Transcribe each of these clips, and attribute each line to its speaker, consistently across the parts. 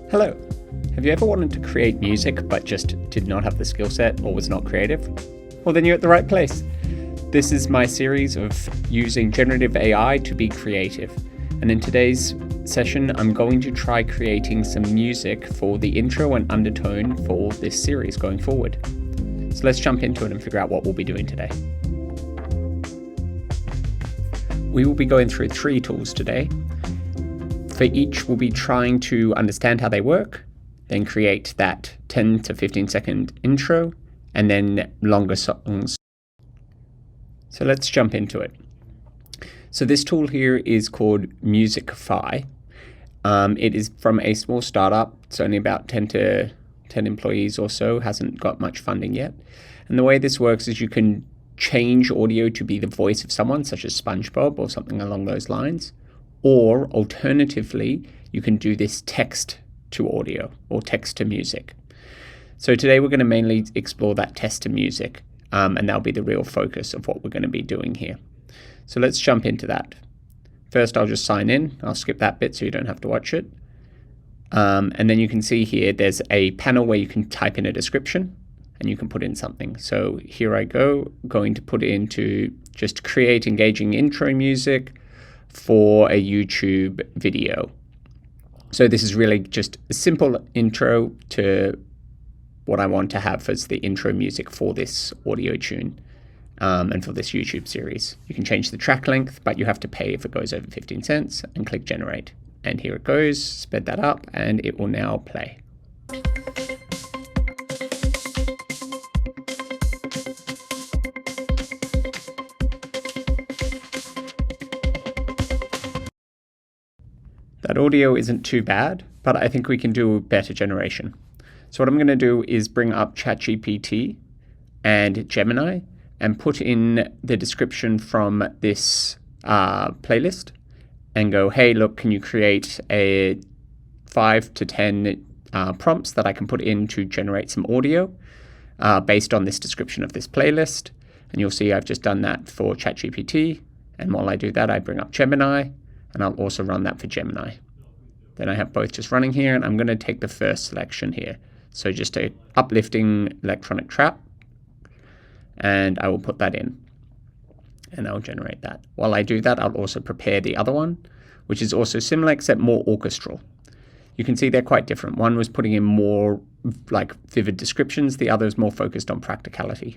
Speaker 1: Hello. Have you ever wanted to create music but just did not have the skill set or was not creative? Well, then you're at the right place. This is my series of using generative AI to be creative. And in today's session, I'm going to try creating some music for the intro and undertone for this series going forward. So let's jump into it and figure out what we'll be doing today. We will be going through 3 tools today. For each, we'll be trying to understand how they work, then create that 10 to 15 second intro, and then longer songs. So let's jump into it. So this tool here is called Musicify. It is from a small startup. It's only about 10 employees or so, hasn't got much funding yet. And the way this works is you can change audio to be the voice of someone, such as SpongeBob or something along those lines. Or alternatively, you can do this text to audio or text to music. So today we're going to mainly explore that text to music, and that'll be the real focus of what we're going to be doing here. So let's jump into that. First, I'll just sign in. I'll skip that bit so you don't have to watch it. And then you can see here, there's a panel where you can type in a description and you can put in something. So here I go, going to put into just create engaging intro music for a YouTube video. So this is really just a simple intro to what I want to have as the intro music for this audio tune and for this YouTube series. You can change the track length, but you have to pay if it goes over 15 cents and click generate. And here it goes, sped that up, and it will now play. That audio isn't too bad, but I think we can do better generation. So what I'm going to do is bring up ChatGPT and Gemini and put in the description from this playlist and go, hey, look, can you create a 5 to 10 prompts that I can put in to generate some audio based on this description of this playlist. And you'll see I've just done that for ChatGPT. And while I do that, I bring up Gemini. And I'll also run that for Gemini. Then I have both just running here, and I'm going to take the first selection here. So just a uplifting electronic trap, and I will put that in, and I'll generate that. While I do that, I'll also prepare the other one, which is also similar except more orchestral. You can see they're quite different. One was putting in more like vivid descriptions, the other is more focused on practicality.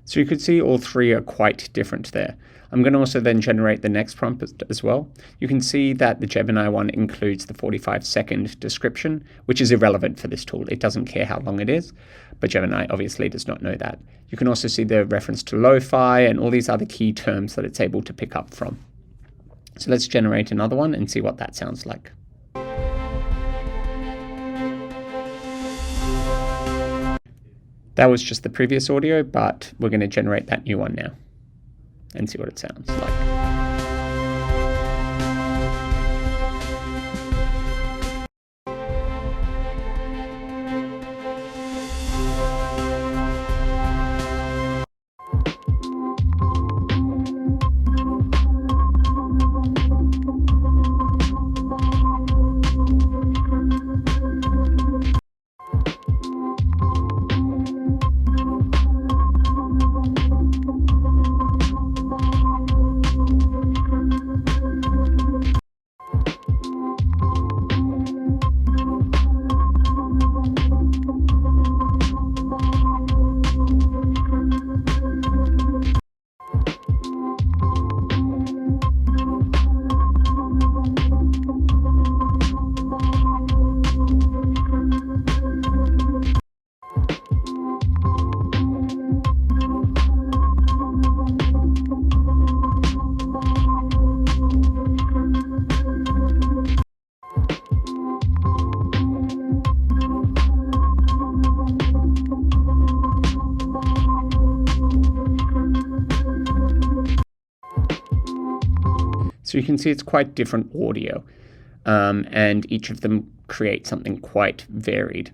Speaker 1: So you could see all 3 are quite different there. I'm going to also then generate the next prompt as well. You can see that the Gemini one includes the 45-second description, which is irrelevant for this tool. It doesn't care how long it is, but Gemini obviously does not know that. You can also see the reference to lo-fi and all these other key terms that it's able to pick up from. So let's generate another one and see what that sounds like. That was just the previous audio, but we're going to generate that new one now and see what it sounds like. So you can see it's quite different audio, and each of them create something quite varied.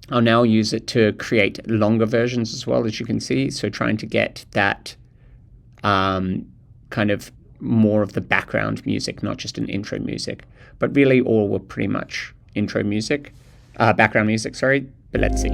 Speaker 1: I'll now use it to create longer versions as well, as you can see. So trying to get that kind of more of the background music, not just an intro music. But really all were pretty much intro music, background music, sorry. But let's see.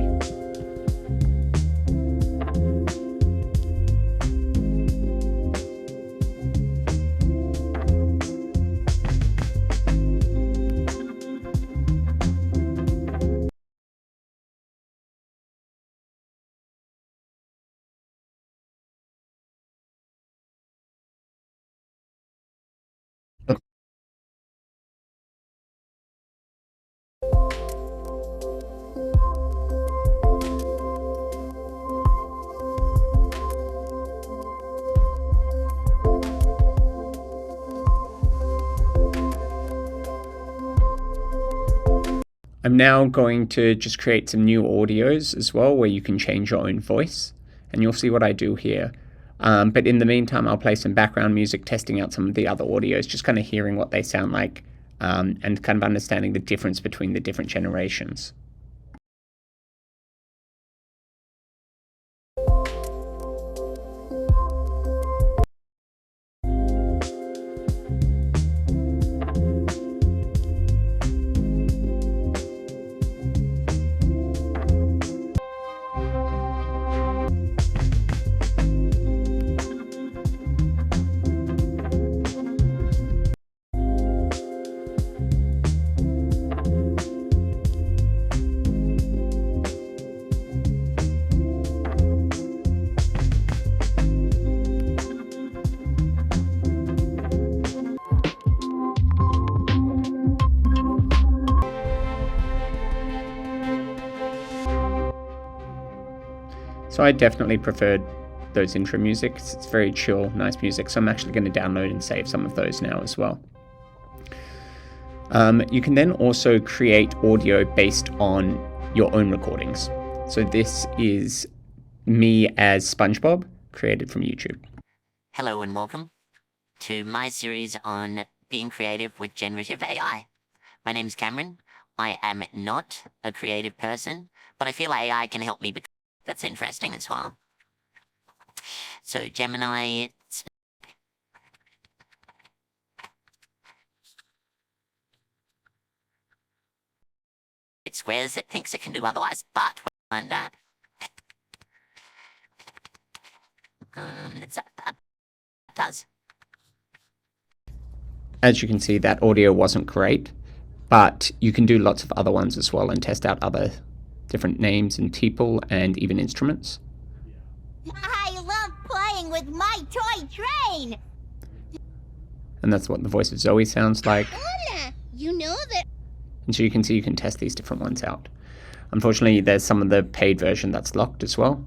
Speaker 1: I'm now going to just create some new audios as well, where you can change your own voice, and you'll see what I do here. But in the meantime, I'll play some background music, testing out some of the other audios, just kind of hearing what they sound like, and kind of understanding the difference between the different generations. So I definitely preferred those intro music. It's very chill, nice music. So I'm actually going to download and save some of those now as well. You can then also create audio based on your own recordings. So this is me as SpongeBob, created from YouTube.
Speaker 2: Hello and welcome to my series on being creative with generative AI. My name's Cameron. I am not a creative person, but I feel AI can help me. That's interesting as well. So Gemini, it swears it thinks it can do otherwise, but we'll find that. That does.
Speaker 1: As you can see, that audio wasn't great, but you can do lots of other ones as well and test out other different names and people and even instruments.
Speaker 3: I love playing with my toy train!
Speaker 1: And that's what the voice of Zoe sounds like.
Speaker 3: Anna, you know that...
Speaker 1: And so you can see you can test these different ones out. Unfortunately, there's some of the paid version that's locked as well,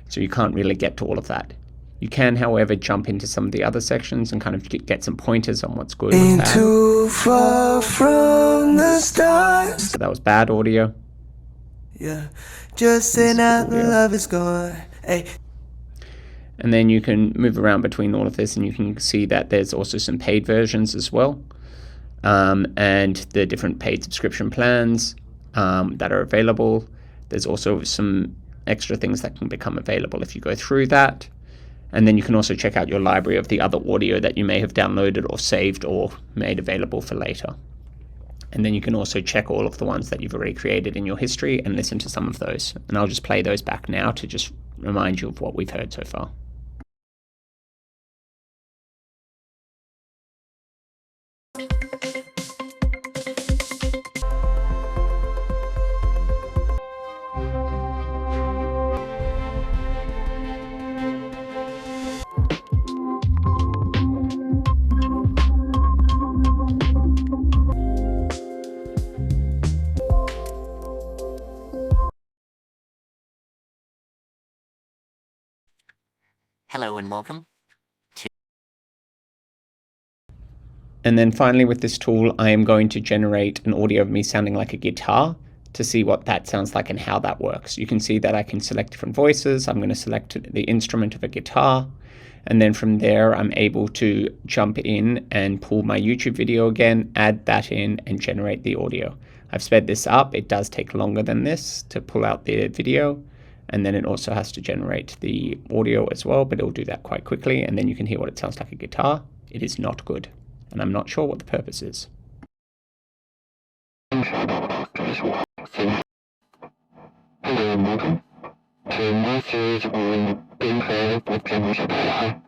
Speaker 1: so you can't really get to all of that. You can, however, jump into some of the other sections and kind of get some pointers on what's good and bad.
Speaker 4: Too far from the stars.
Speaker 1: So that was bad audio.
Speaker 4: Yeah, just say now the love is gone. Hey.
Speaker 1: And then you can move around between all of this, and you can see that there's also some paid versions as well, and the different paid subscription plans that are available. There's also some extra things that can become available if you go through that. And then you can also check out your library of the other audio that you may have downloaded or saved or made available for later. And then you can also check all of the ones that you've already created in your history and listen to some of those. And I'll just play those back now to just remind you of what we've heard so far.
Speaker 2: Hello and welcome to...
Speaker 1: And then finally with this tool, I am going to generate an audio of me sounding like a guitar to see what that sounds like and how that works. You can see that I can select different voices. I'm going to select the instrument of a guitar, And then from there, I'm able to jump in and pull my YouTube video again, add that in, and generate the audio. I've sped this up. It does take longer than this to pull out the video. And then it also has to generate the audio as well, but it'll do that quite quickly. And then you can hear what it sounds like a guitar. It is not good. And I'm not sure what the purpose is.
Speaker 5: Hello and welcome to my series on being creative with generative AI.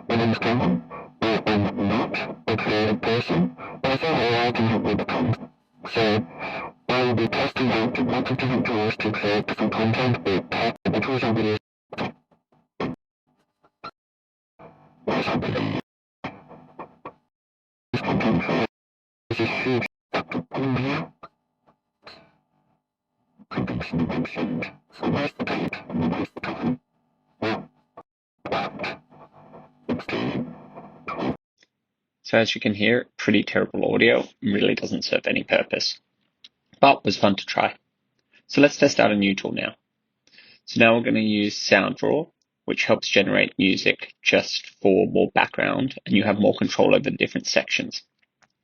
Speaker 5: My name is Cameron. I am not a creative person, but I thought AI can help me become. So I will be testing out lots of different tools to create different content with text, the tools and videos. What I believe this content creation is a huge India. Convention mentioned. So where's the date and where's the time? Well, about 16.
Speaker 1: So as you can hear, pretty terrible audio, really doesn't serve any purpose, but was fun to try. So let's test out a new tool now. So now we're going to use SoundDraw, which helps generate music just for more background, and you have more control over the different sections.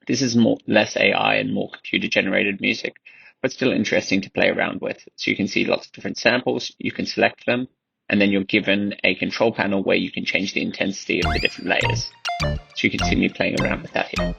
Speaker 1: This is less AI and more computer generated music, but still interesting to play around with. So you can see lots of different samples, you can select them, and then you're given a control panel where you can change the intensity of the different layers. So you can see me playing around with that here.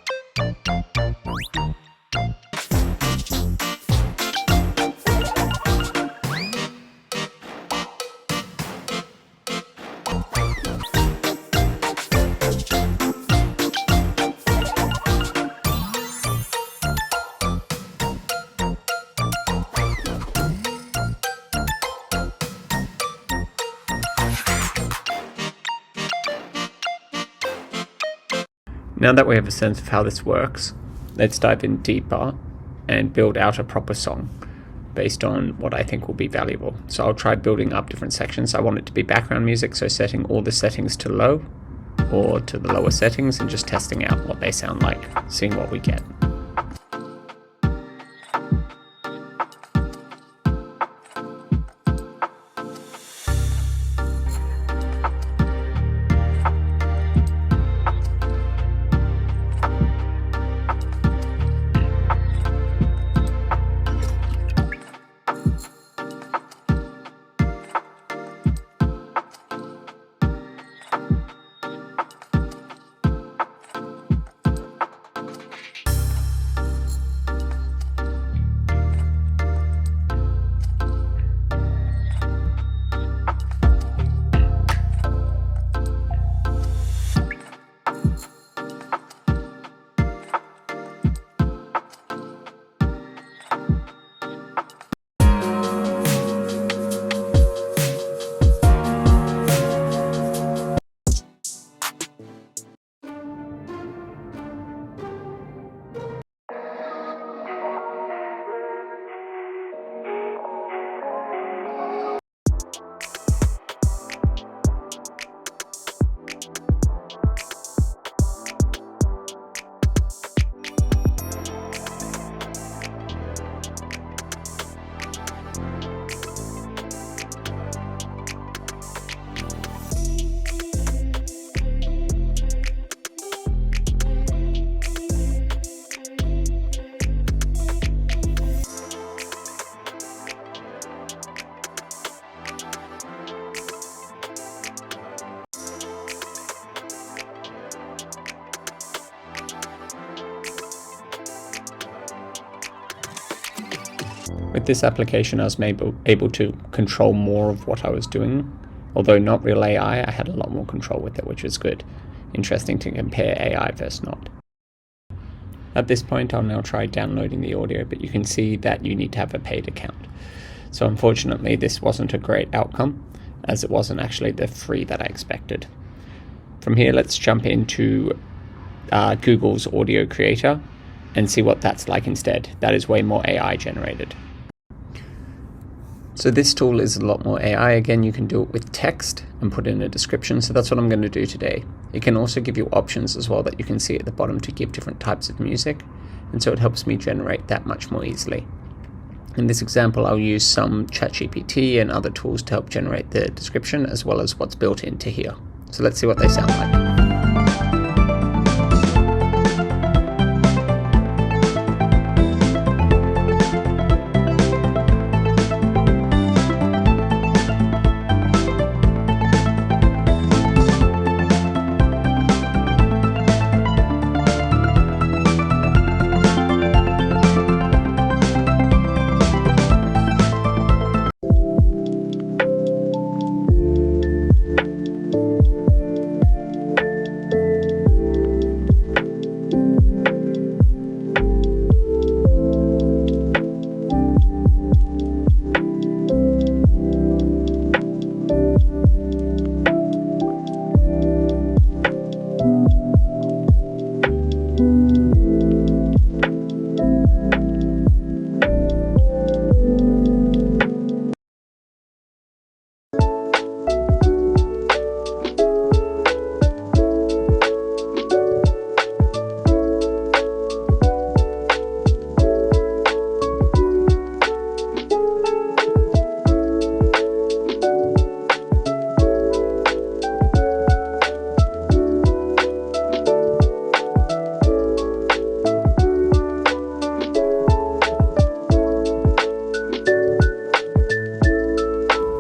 Speaker 1: Now that we have a sense of how this works, let's dive in deeper and build out a proper song based on what I think will be valuable. So I'll try building up different sections. I want it to be background music, so setting all the settings to low or to the lower settings and just testing out what they sound like, seeing what we get. With this application, I was able to control more of what I was doing. Although not real AI, I had a lot more control with it, which was good. Interesting to compare AI versus not. At this point, I'll now try downloading the audio, but you can see that you need to have a paid account. So unfortunately, this wasn't a great outcome, as it wasn't actually the free that I expected. From here, let's jump into Google's audio creator and see what that's like instead. That is way more AI generated. So this tool is a lot more AI. Again, you can do it with text and put in a description. So that's what I'm going to do today. It can also give you options as well that you can see at the bottom to give different types of music. And so it helps me generate that much more easily. In this example, I'll use some ChatGPT and other tools to help generate the description as well as what's built into here. So let's see what they sound like.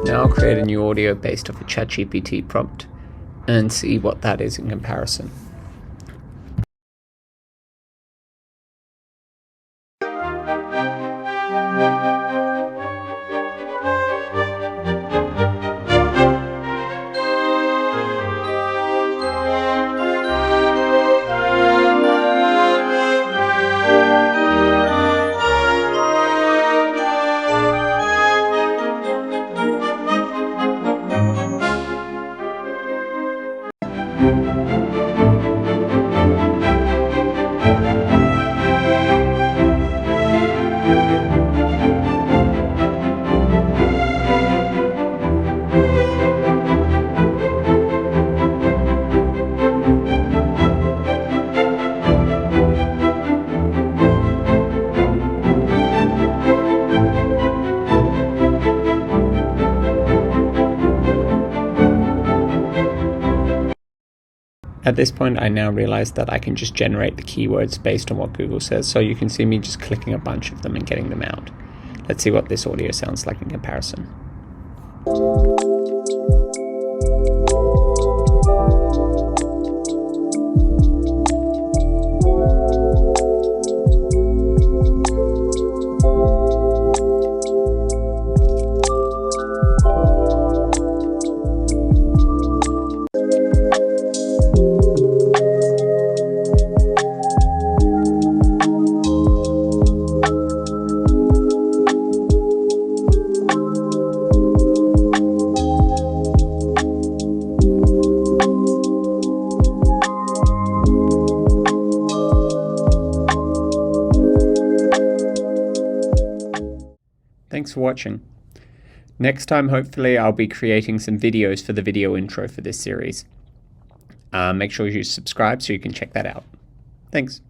Speaker 1: Now I'll create a new audio based off a ChatGPT prompt and see what that is in comparison. At this point, I now realize that I can just generate the keywords based on what Google says, so you can see me just clicking a bunch of them and getting them out. Let's see what this audio sounds like in comparison. Thanks for watching. Next time, hopefully, I'll be creating some videos for the video intro for this series. Make sure you subscribe so you can check that out. Thanks.